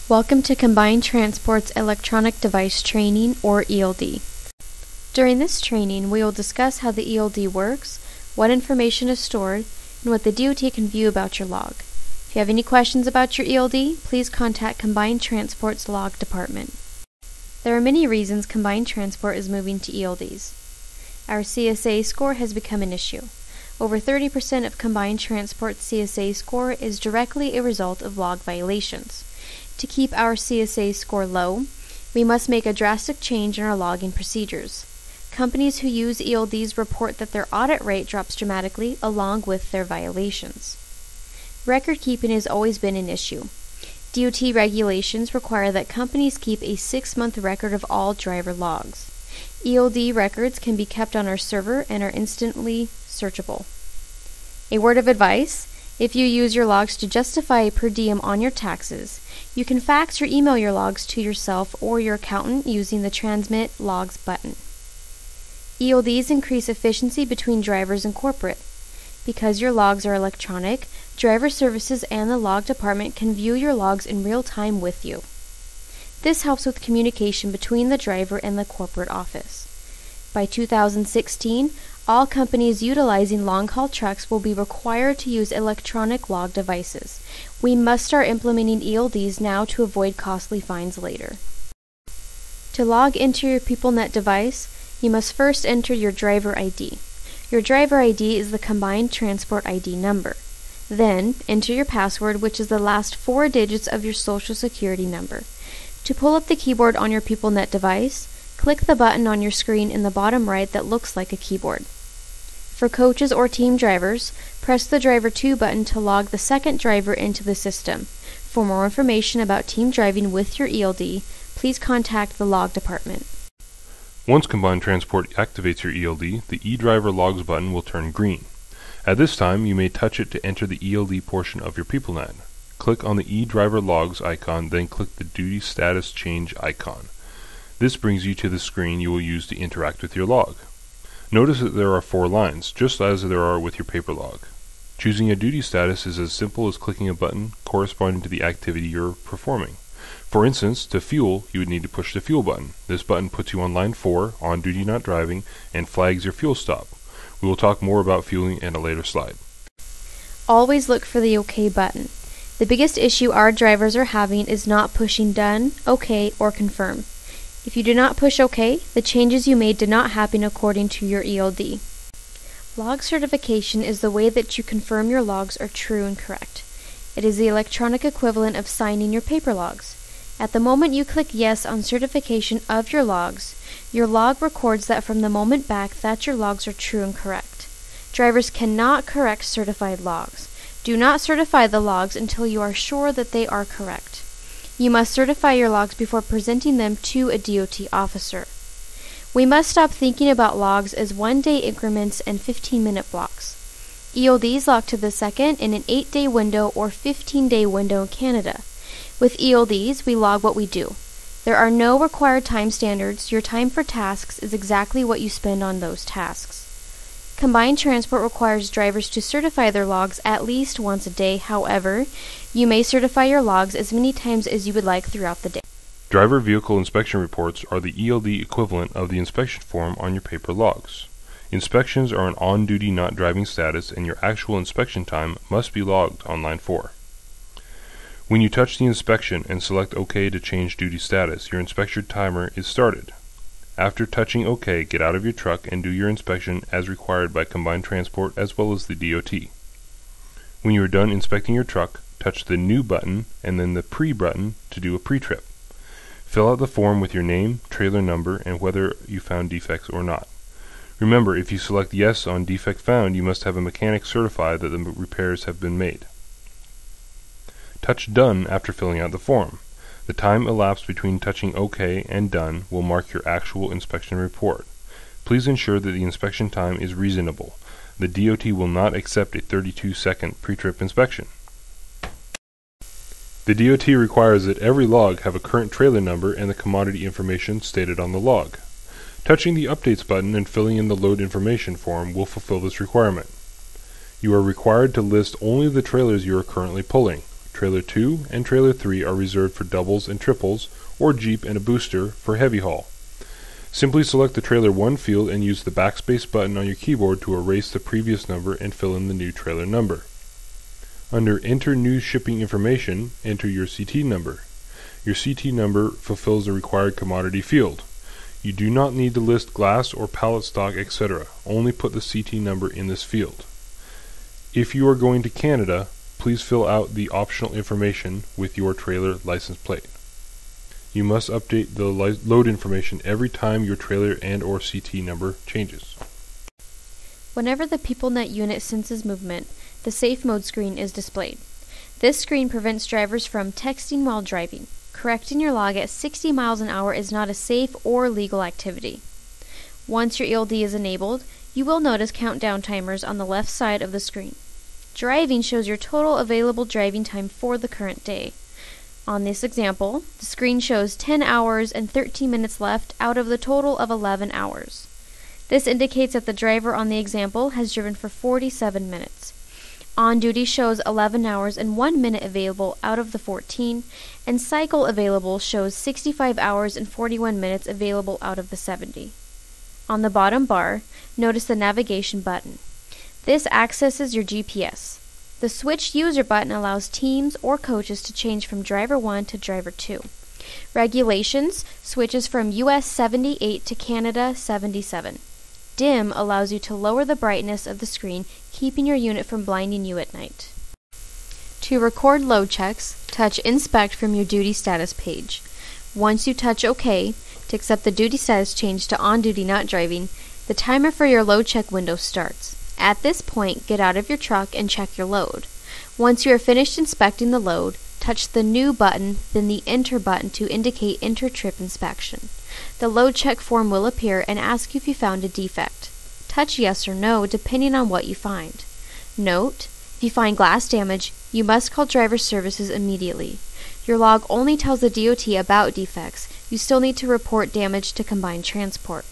Welcome to Combined Transport's Electronic Device Training, or ELD. During this training, we will discuss how the ELD works, what information is stored, and what the DOT can view about your log. If you have any questions about your ELD, please contact Combined Transport's log department. There are many reasons Combined Transport is moving to ELDs. Our CSA score has become an issue. Over 30% of Combined Transport's CSA score is directly a result of log violations. To keep our CSA score low, we must make a drastic change in our logging procedures. Companies who use ELDs report that their audit rate drops dramatically along with their violations. Record keeping has always been an issue. DOT regulations require that companies keep a 6-month record of all driver logs. ELD records can be kept on our server and are instantly searchable. A word of advice: if you use your logs to justify a per diem on your taxes, you can fax or email your logs to yourself or your accountant using the Transmit Logs button. ELDs increase efficiency between drivers and corporate. Because your logs are electronic, driver services and the log department can view your logs in real time with you. This helps with communication between the driver and the corporate office. By 2016, all companies utilizing long-haul trucks will be required to use electronic log devices. We must start implementing ELDs now to avoid costly fines later. To log into your PeopleNet device, you must first enter your driver ID. Your driver ID is the Combined Transport ID number. Then, enter your password, which is the last 4 digits of your Social Security number. To pull up the keyboard on your PeopleNet device, click the button on your screen in the bottom right that looks like a keyboard. For coaches or team drivers, press the Driver 2 button to log the second driver into the system. For more information about team driving with your ELD, please contact the log department. Once Combined Transport activates your ELD, the eDriver Logs button will turn green. At this time, you may touch it to enter the ELD portion of your PeopleNet. Click on the eDriver Logs icon, then click the Duty Status Change icon. This brings you to the screen you will use to interact with your log. Notice that there are 4 lines, just as there are with your paper log. Choosing a duty status is as simple as clicking a button corresponding to the activity you're performing. For instance, to fuel, you would need to push the fuel button. This button puts you on line 4, on duty not driving, and flags your fuel stop. We will talk more about fueling in a later slide. Always look for the OK button. The biggest issue our drivers are having is not pushing Done, OK, or Confirm. If you do not push OK, the changes you made did not happen according to your ELD. Log certification is the way that you confirm your logs are true and correct. It is the electronic equivalent of signing your paper logs. At the moment you click Yes on certification of your log records that from the moment back that your logs are true and correct. Drivers cannot correct certified logs. Do not certify the logs until you are sure that they are correct. You must certify your logs before presenting them to a DOT officer. We must stop thinking about logs as 1-day increments and 15-minute blocks. ELDs log to the second in an 8-day window or 15-day window in Canada. With ELDs, we log what we do. There are no required time standards. Your time for tasks is exactly what you spend on those tasks. Combined Transport requires drivers to certify their logs at least once a day. However, you may certify your logs as many times as you would like throughout the day. Driver vehicle inspection reports are the ELD equivalent of the inspection form on your paper logs. Inspections are an on-duty not driving status, and your actual inspection time must be logged on line 4. When you touch the inspection and select OK to change duty status, your inspection timer is started. After touching OK, get out of your truck and do your inspection as required by Combined Transport as well as the DOT. When you are done inspecting your truck, touch the New button and then the Pre button to do a pre-trip. Fill out the form with your name, trailer number, and whether you found defects or not. Remember, if you select Yes on Defect Found, you must have a mechanic certify that the repairs have been made. Touch Done after filling out the form. The time elapsed between touching OK and Done will mark your actual inspection report. Please ensure that the inspection time is reasonable. The DOT will not accept a 32-second pre-trip inspection. The DOT requires that every log have a current trailer number and the commodity information stated on the log. Touching the Updates button and filling in the Load Information form will fulfill this requirement. You are required to list only the trailers you are currently pulling. Trailer 2 and Trailer 3 are reserved for doubles and triples, or Jeep and a booster for heavy haul. Simply select the Trailer 1 field and use the backspace button on your keyboard to erase the previous number and fill in the new trailer number. Under Enter New Shipping Information, enter your CT number. Your CT number fulfills the required commodity field. You do not need to list glass or pallet stock, etc. Only put the CT number in this field. If you are going to Canada, please fill out the optional information with your trailer license plate. You must update the load information every time your trailer and/or CT number changes. Whenever the PeopleNet unit senses movement, the Safe Mode screen is displayed. This screen prevents drivers from texting while driving. Correcting your log at 60 miles an hour is not a safe or legal activity. Once your ELD is enabled, you will notice countdown timers on the left side of the screen. Driving shows your total available driving time for the current day. On this example, the screen shows 10 hours and 13 minutes left out of the total of 11 hours. This indicates that the driver on the example has driven for 47 minutes. On duty shows 11 hours and 1 minute available out of the 14, and cycle available shows 65 hours and 41 minutes available out of the 70. On the bottom bar, notice the navigation button. This accesses your GPS. The Switch User button allows teams or coaches to change from Driver 1 to Driver 2. Regulations switches from US 78 to Canada 77. Dim allows you to lower the brightness of the screen, keeping your unit from blinding you at night. To record load checks, touch Inspect from your duty status page. Once you touch OK to accept the duty status change to On Duty Not Driving, the timer for your load check window starts. At this point, get out of your truck and check your load. Once you are finished inspecting the load, touch the New button, then the Enter button to indicate Inter-Trip Inspection. The load check form will appear and ask you if you found a defect. Touch Yes or No depending on what you find. Note, if you find glass damage, you must call driver services immediately. Your log only tells the DOT about defects. You still need to report damage to Combined Transport.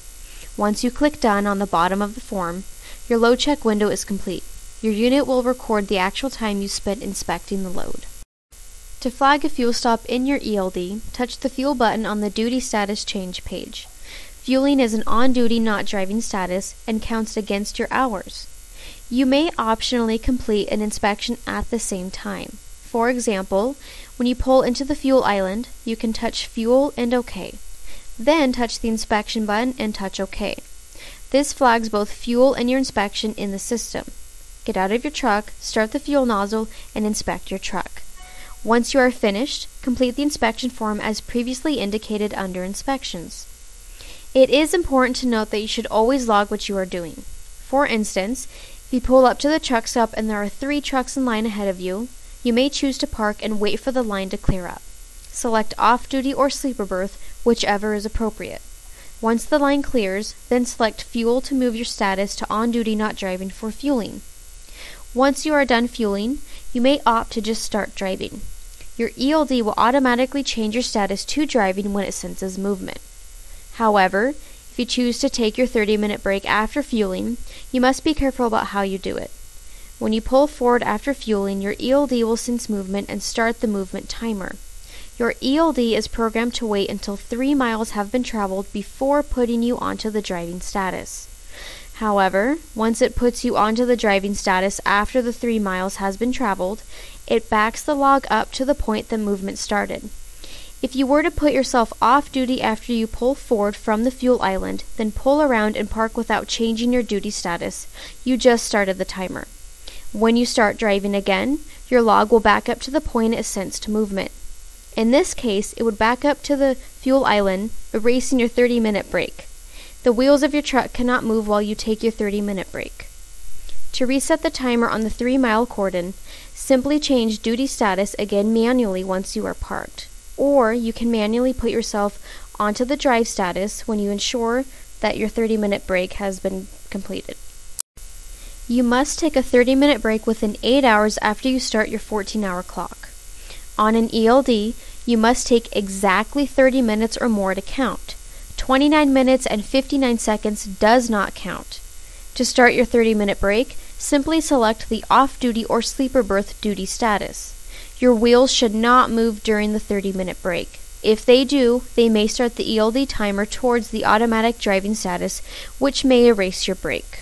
Once you click Done on the bottom of the form, your load check window is complete. Your unit will record the actual time you spent inspecting the load. To flag a fuel stop in your ELD, touch the Fuel button on the Duty Status Change page. Fueling is an on-duty not driving status and counts against your hours. You may optionally complete an inspection at the same time. For example, when you pull into the fuel island, you can touch Fuel and OK. Then touch the Inspection button and touch OK. This flags both fuel and your inspection in the system. Get out of your truck, start the fuel nozzle, and inspect your truck. Once you are finished, complete the inspection form as previously indicated under Inspections. It is important to note that you should always log what you are doing. For instance, if you pull up to the truck stop and there are 3 trucks in line ahead of you, you may choose to park and wait for the line to clear up. Select off-duty or sleeper berth, whichever is appropriate. Once the line clears, then select Fuel to move your status to On Duty Not Driving for fueling. Once you are done fueling, you may opt to just start driving. Your ELD will automatically change your status to driving when it senses movement. However, if you choose to take your 30-minute break after fueling, you must be careful about how you do it. When you pull forward after fueling, your ELD will sense movement and start the movement timer. Your ELD is programmed to wait until 3 miles have been traveled before putting you onto the driving status. However, once it puts you onto the driving status after the 3 miles has been traveled, it backs the log up to the point the movement started. If you were to put yourself off duty after you pull forward from the fuel island, then pull around and park without changing your duty status, you just started the timer. When you start driving again, your log will back up to the point it sensed movement. In this case, it would back up to the fuel island, erasing your 30-minute break. The wheels of your truck cannot move while you take your 30-minute break. To reset the timer on the 3-mile cordon, simply change duty status again manually once you are parked. Or you can manually put yourself onto the drive status when you ensure that your 30-minute break has been completed. You must take a 30-minute break within 8 hours after you start your 14-hour clock. On an ELD, you must take exactly 30 minutes or more to count. 29 minutes and 59 seconds does not count. To start your 30-minute break, simply select the off-duty or sleeper berth duty status. Your wheels should not move during the 30-minute break. If they do, they may start the ELD timer towards the automatic driving status, which may erase your break.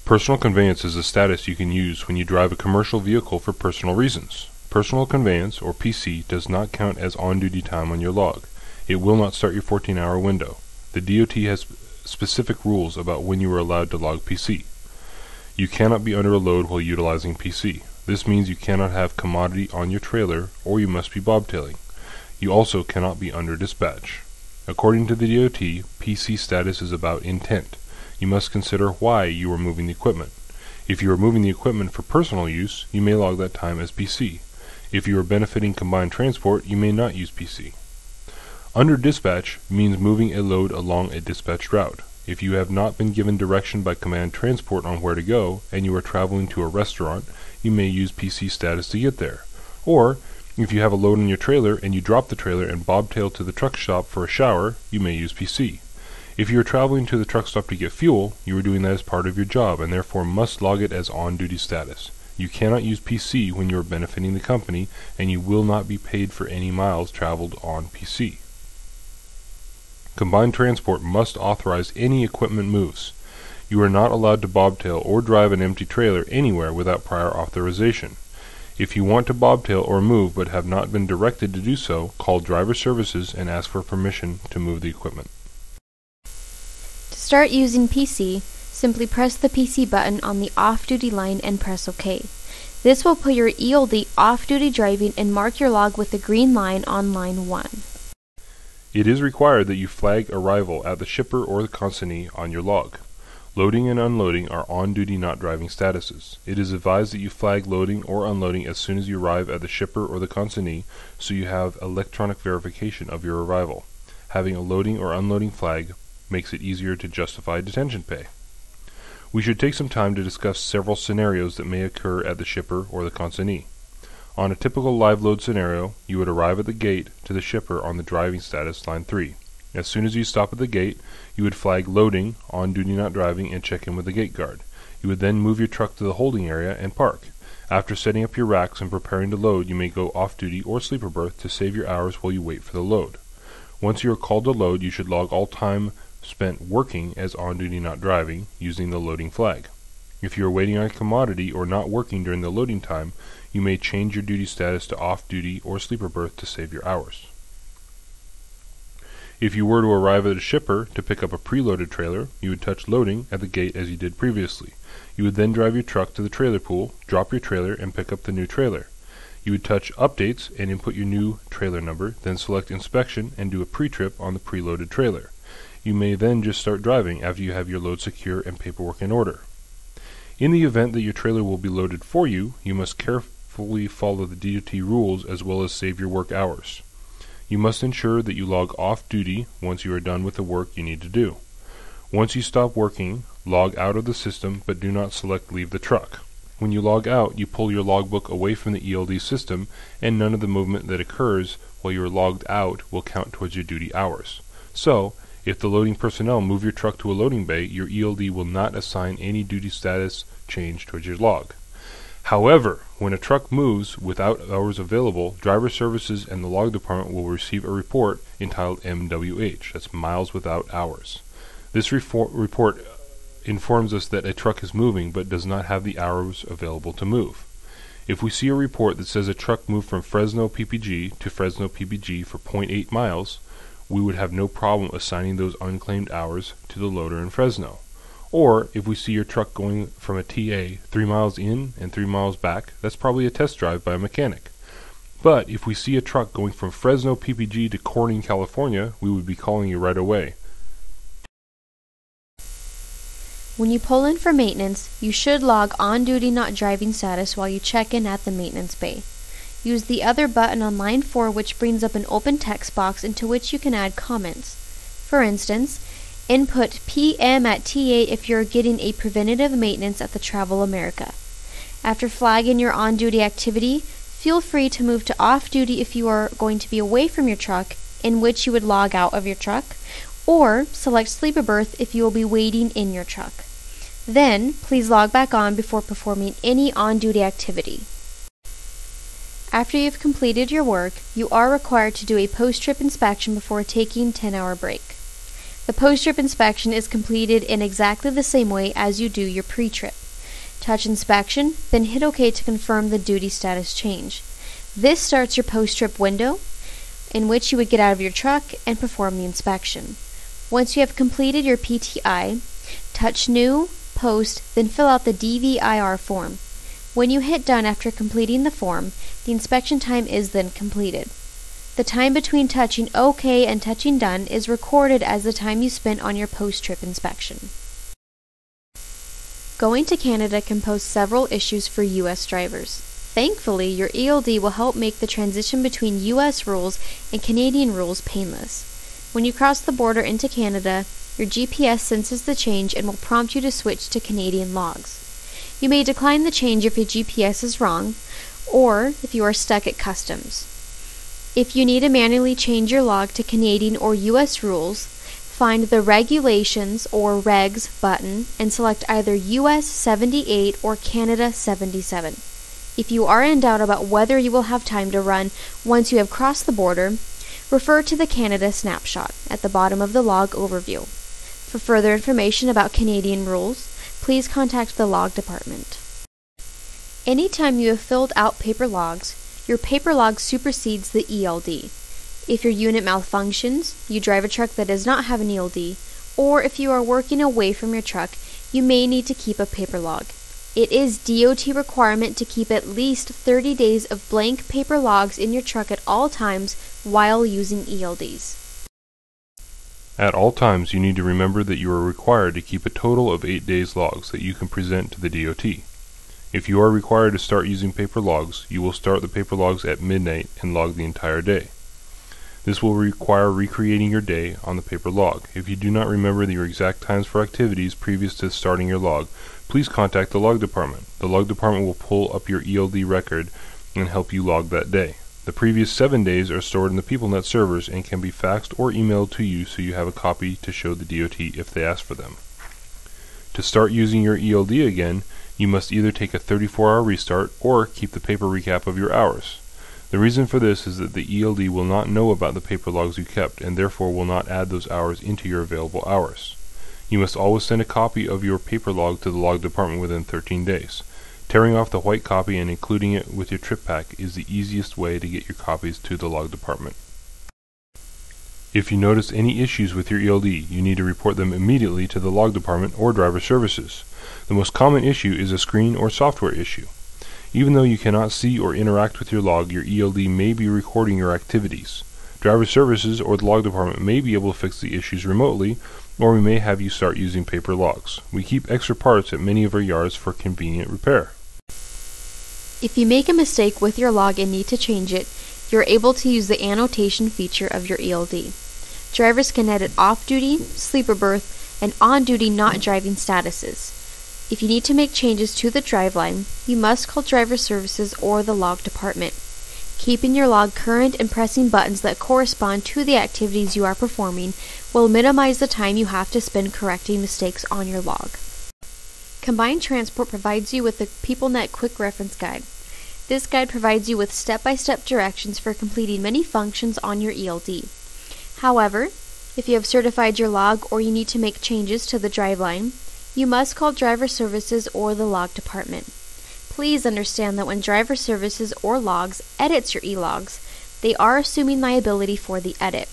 Personal conveyance is a status you can use when you drive a commercial vehicle for personal reasons. Personal conveyance, or PC, does not count as on-duty time on your log. It will not start your 14-hour window. The DOT has specific rules about when you are allowed to log PC. You cannot be under a load while utilizing PC. This means you cannot have commodity on your trailer, or you must be bobtailing. You also cannot be under dispatch. According to the DOT, PC status is about intent. You must consider why you are moving the equipment. If you are moving the equipment for personal use, you may log that time as PC. If you are benefiting combined transport, you may not use PC. Under dispatch means moving a load along a dispatched route. If you have not been given direction by command transport on where to go, and you are traveling to a restaurant, you may use PC status to get there. Or, if you have a load on your trailer and you drop the trailer and bobtail to the truck stop for a shower, you may use PC. If you are traveling to the truck stop to get fuel, you are doing that as part of your job and therefore must log it as on-duty status. You cannot use PC when you are benefiting the company, and you will not be paid for any miles traveled on PC. Combined transport must authorize any equipment moves. You are not allowed to bobtail or drive an empty trailer anywhere without prior authorization. If you want to bobtail or move but have not been directed to do so, call driver services and ask for permission to move the equipment. To start using PC, simply press the PC button on the off-duty line and press OK. This will put your ELD off-duty driving and mark your log with the green line on line 1. It is required that you flag arrival at the shipper or the consignee on your log. Loading and unloading are on-duty not driving statuses. It is advised that you flag loading or unloading as soon as you arrive at the shipper or the consignee, so you have electronic verification of your arrival. Having a loading or unloading flag makes it easier to justify detention pay. We should take some time to discuss several scenarios that may occur at the shipper or the consignee. On a typical live load scenario, you would arrive at the gate to the shipper on the driving status line 3. As soon as you stop at the gate, you would flag loading, on duty not driving, and check in with the gate guard. You would then move your truck to the holding area and park. After setting up your racks and preparing to load, you may go off duty or sleeper berth to save your hours while you wait for the load. Once you are called to load, you should log all time spent working as on duty not driving using the loading flag. If you are waiting on a commodity or not working during the loading time, you may change your duty status to off-duty or sleeper berth to save your hours. If you were to arrive at a shipper to pick up a preloaded trailer, you would touch loading at the gate as you did previously. You would then drive your truck to the trailer pool, drop your trailer, and pick up the new trailer. You would touch updates and input your new trailer number, then select inspection and do a pre-trip on the preloaded trailer. You may then just start driving after you have your load secure and paperwork in order. In the event that your trailer will be loaded for you, you must carefully follow the DOT rules as well as save your work hours. You must ensure that you log off duty once you are done with the work you need to do. Once you stop working, log out of the system but do not select leave the truck. When you log out, you pull your logbook away from the ELD system, and none of the movement that occurs while you are logged out will count towards your duty hours. So, if the loading personnel move your truck to a loading bay, your ELD will not assign any duty status change towards your log. However, when a truck moves without hours available, driver services and the log department will receive a report entitled MWH, that's miles without hours. This report informs us that a truck is moving but does not have the hours available to move. If we see a report that says a truck moved from Fresno PPG to Fresno PPG for 0.8 miles, we would have no problem assigning those unclaimed hours to the loader in Fresno. Or, if we see your truck going from a TA 3 miles in and 3 miles back, that's probably a test drive by a mechanic. But if we see a truck going from Fresno PPG to Corning, California, we would be calling you right away. When you pull in for maintenance, you should log on-duty not driving status while you check in at the maintenance bay. Use the other button on line 4, which brings up an open text box into which you can add comments. For instance, input PM at TA if you're getting a preventative maintenance at the Travel America. After flagging your on-duty activity, feel free to move to off-duty if you are going to be away from your truck, in which you would log out of your truck, or select sleeper berth if you will be waiting in your truck. Then, please log back on before performing any on-duty activity. After you've completed your work, you are required to do a post-trip inspection before taking a 10-hour break. The post-trip inspection is completed in exactly the same way as you do your pre-trip. Touch inspection, then hit OK to confirm the duty status change. This starts your post-trip window, in which you would get out of your truck and perform the inspection. Once you have completed your PTI, touch New, Post, then fill out the DVIR form. When you hit Done after completing the form, the inspection time is then completed. The time between touching OK and touching Done is recorded as the time you spent on your post-trip inspection. Going to Canada can pose several issues for U.S. drivers. Thankfully, your ELD will help make the transition between U.S. rules and Canadian rules painless. When you cross the border into Canada, your GPS senses the change and will prompt you to switch to Canadian logs. You may decline the change if your GPS is wrong, or if you are stuck at customs. If you need to manually change your log to Canadian or U.S. rules, find the Regulations or Regs button and select either US 78 or Canada 77. If you are in doubt about whether you will have time to run once you have crossed the border, refer to the Canada snapshot at the bottom of the log overview. For further information about Canadian rules, please contact the log department. Anytime you have filled out paper logs, your paper log supersedes the ELD. If your unit malfunctions, you drive a truck that does not have an ELD, or if you are working away from your truck, you may need to keep a paper log. It is DOT requirement to keep at least 30 days of blank paper logs in your truck at all times while using ELDs. At all times, you need to remember that you are required to keep a total of 8 days logs that you can present to the DOT. If you are required to start using paper logs, you will start the paper logs at midnight and log the entire day. This will require recreating your day on the paper log. If you do not remember your exact times for activities previous to starting your log, please contact the log department. The log department will pull up your ELD record and help you log that day. The previous 7 days are stored in the PeopleNet servers and can be faxed or emailed to you so you have a copy to show the DOT if they ask for them. To start using your ELD again, you must either take a 34-hour restart or keep the paper recap of your hours. The reason for this is that the ELD will not know about the paper logs you kept and therefore will not add those hours into your available hours. You must always send a copy of your paper log to the log department within 13 days. Tearing off the white copy and including it with your trip pack is the easiest way to get your copies to the log department. If you notice any issues with your ELD, you need to report them immediately to the log department or driver services. The most common issue is a screen or software issue. Even though you cannot see or interact with your log, your ELD may be recording your activities. Driver services or the log department may be able to fix the issues remotely, or we may have you start using paper logs. We keep extra parts at many of our yards for convenient repair. If you make a mistake with your log and need to change it, you're able to use the annotation feature of your ELD. Drivers can edit off-duty, sleeper berth, and on-duty not driving statuses. If you need to make changes to the driveline, you must call driver services or the log department. Keeping your log current and pressing buttons that correspond to the activities you are performing will minimize the time you have to spend correcting mistakes on your log. Combined Transport provides you with the PeopleNet Quick Reference Guide. This guide provides you with step-by-step directions for completing many functions on your ELD. However, if you have certified your log or you need to make changes to the driveline, you must call driver services or the log department. Please understand that when driver services or logs edits your e-logs, they are assuming liability for the edit.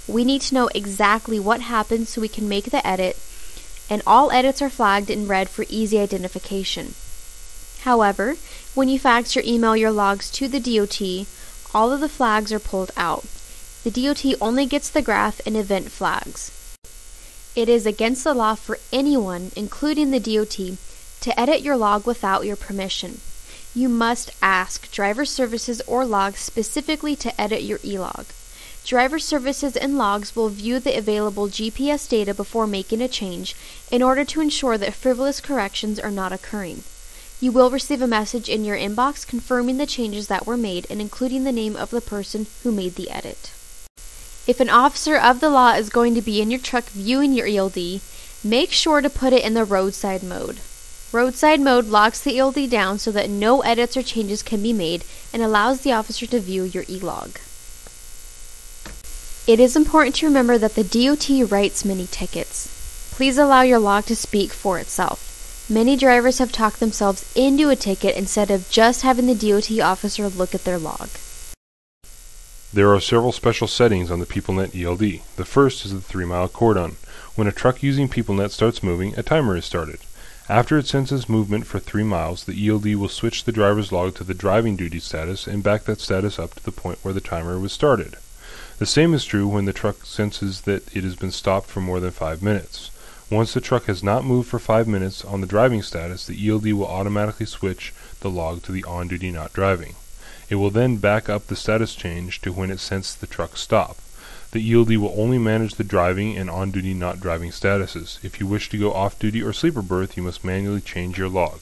We need to know exactly what happened so we can make the edit, and all edits are flagged in red for easy identification. However, when you fax or email your logs to the DOT, all of the flags are pulled out. The DOT only gets the graph and event flags. It is against the law for anyone, including the DOT, to edit your log without your permission. You must ask driver services or logs specifically to edit your e-log. Driver services and logs will view the available GPS data before making a change in order to ensure that frivolous corrections are not occurring. You will receive a message in your inbox confirming the changes that were made and including the name of the person who made the edit. If an officer of the law is going to be in your truck viewing your ELD, make sure to put it in the roadside mode. Roadside mode locks the ELD down so that no edits or changes can be made and allows the officer to view your e-log. It is important to remember that the DOT writes many tickets. Please allow your log to speak for itself. Many drivers have talked themselves into a ticket instead of just having the DOT officer look at their log. There are several special settings on the PeopleNet ELD. The first is the 3-mile cordon. When a truck using PeopleNet starts moving, a timer is started. After it senses movement for 3 miles, the ELD will switch the driver's log to the driving duty status and back that status up to the point where the timer was started. The same is true when the truck senses that it has been stopped for more than 5 minutes. Once the truck has not moved for 5 minutes on the driving status, the ELD will automatically switch the log to the on-duty not driving. It will then back up the status change to when it sensed the truck stop. The ELD will only manage the driving and on-duty not driving statuses. If you wish to go off-duty or sleeper berth, you must manually change your log.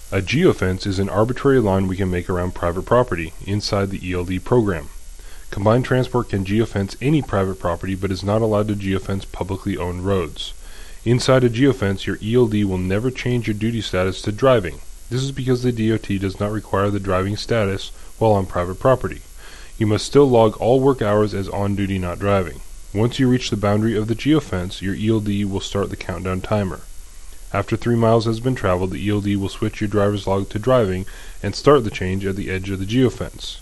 A geofence is an arbitrary line we can make around private property inside the ELD program. Combined Transport can geofence any private property but is not allowed to geofence publicly owned roads. Inside a geofence, your ELD will never change your duty status to driving. This is because the DOT does not require the driving status while on private property. You must still log all work hours as on-duty not driving. Once you reach the boundary of the geofence, your ELD will start the countdown timer. After 3 miles has been traveled, the ELD will switch your driver's log to driving and start the change at the edge of the geofence.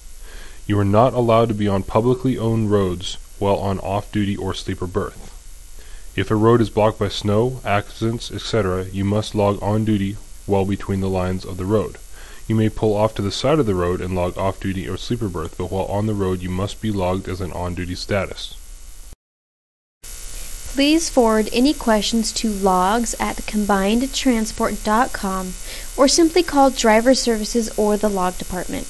You are not allowed to be on publicly owned roads while on off-duty or sleeper berth. If a road is blocked by snow, accidents, etc., you must log on-duty while between the lines of the road. You may pull off to the side of the road and log off-duty or sleeper berth, but while on the road you must be logged as an on-duty status. Please forward any questions to logs@combinedtransport.com or simply call Driver Services or the Log Department.